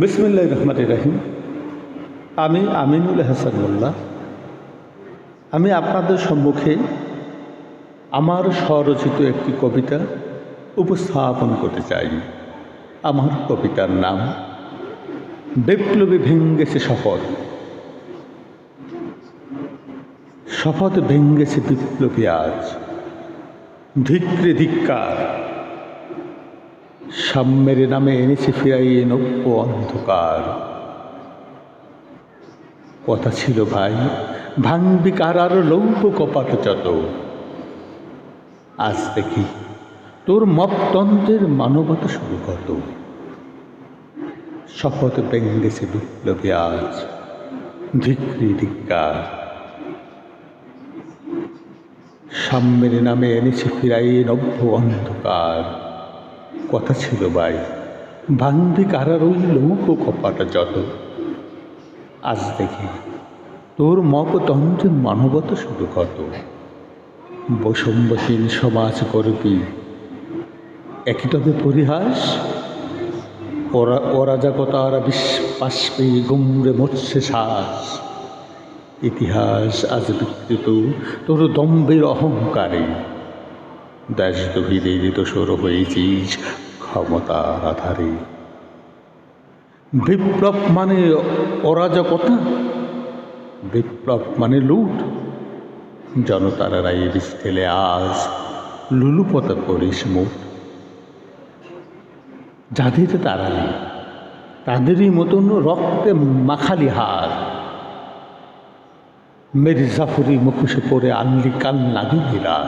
বিসমিল্লাহির রহমানির রহিম। আমি আমিনুল হাসান মোল্লা। আমি আপনাদের সম্মুখে আমার স্বরচিত একটি কবিতা উপস্থাপন করতে চাই। আমার কবিতার নাম বিপ্লবী ভেঙ্গেছে শপথ। শপথ ভেঙ্গেছে বিপ্লবী আজ, ধিক্রে ধিক্কার। সাম্যের নামে এনেছে ফিরাইয়ে নব্য অন্ধকার। কথা ছিল ভাই, ভাঙবি কারার লৌহ কপাট যত। আজ দেখি তোর মপতন্ত্রের মানবতা শুরু কত। শপথ ভেঙ্গেছে বিপ্লবী আজ, ধিক্রি ধিক্কার। সাম্যের নামে এনেছে ফিরাইয়ে নব্য অন্ধকার। কথা ছিল ভাই, ভাঙবি কারার ওই লৌহ কপাট যত। আজ দেখি তোর মপতন্ত্রে মানবতা শুরু কত। বৈষম্যহীন সমাজ করবি একই তবে পরিহাস। অরাজকতার বিশ্বাস পেয়ে গুমরে মরছে শ্বাস। ইতিহাস আজ বিকৃত তোর দম্ভের অহংকারে। দেশদ্রোহীদের দোসর হয়েছিস ক্ষমতার আধারে। বিপ্লব মানে অরাজকতা, বিপ্লব মানে লুট। জনতার রায়ে বিষ ঠেলে আজ লুলুপতা করিস মুঠ। যাদের তাড়ালি তাদেরই মতন রক্তে মাখালি হার। মির্জাফরি মুখোশে পরে আনলি কান্নাগিনীরা।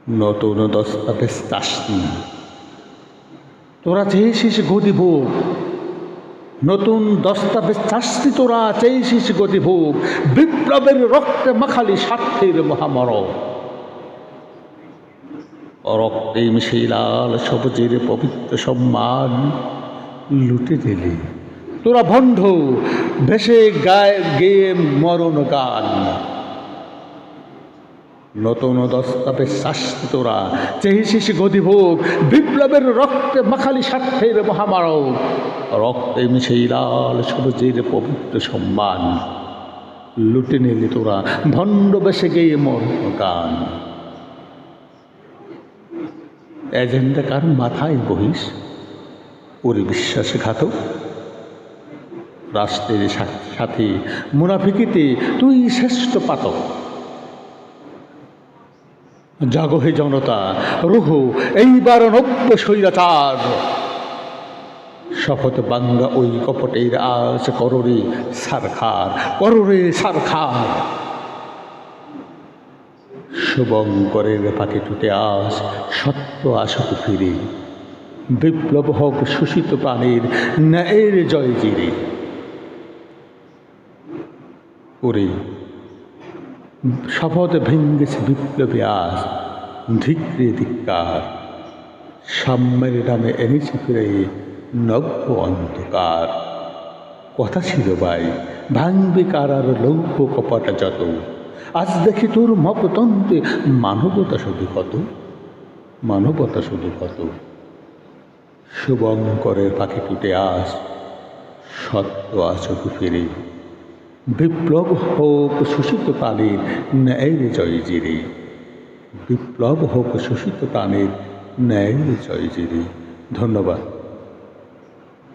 নতুন দস্তাবেজ চাসনি, তোরা চেয়েছিস গদি ভোগ। নতুন দস্তাবেজ চাসনি, তোরা চেয়েছিস গদি ভোগ। বিপ্লবের রক্তে মাখালি স্বার্থের মহামরক। রক্তে মিশে লাল সবুজের পবিত্র সম্মান লুটে দিলি তোরা ভণ্ড, ভেসে গায়ে গেয়ে মরণ গান। নতুন দস্তাবেজ শাস্তি, তোরা চেয়েছিস গদি ভোগ। বিপ্লবের রক্তে মাখালি স্বার্থের মহামারক। রক্তে মিশে লাল সবুজের পবিত্র সম্মান লুটে নিলি তোরা ভণ্ড, বেসে গেয়ে মরণ গান। এজেন্ডা কার মাথায় বহিস ওরে বিশ্বাসঘাতক। রাষ্ট্রের সাথে মুনাফিকিতে তুই শ্রেষ্ঠ পাতক। জাগো হে জনতা, রুহ এইবার নব্য স্বৈরাচার। শপথ বাঙ্গা ওই কপটের আজ কররে সারখার, কররে সারখার। শুভঙ্করের পাখি টুটে আজ সত্য আসুক ফিরে। বিপ্লব হোক শোষিত প্রাণের ন্যায়ের জয় জিরে। ওরে শপথ ভেঙ্গেছে বিপ্লবী আজ, ধিক্রে ধিক্কার। সাম্যের নামে এনেছে ফিরে নব্য অন্ধকার। কথা ছিল ভাই, ভাঙবে কারার লৌহ কপাট যত। আজ দেখি তোর মপতন্ত্রে মানবতা শুধু কত, মানবতা শুধু কত। শুভঙ্করের পাখি টুটে আজ সত্য আসুক ফিরে। বিপ্লব হোক শোষিত প্রাণের ন্যায়ের জয় জিরে। বিপ্লব হোক শোষিত প্রাণের ন্যায়ের জয় জিরে। ধন্যবাদ।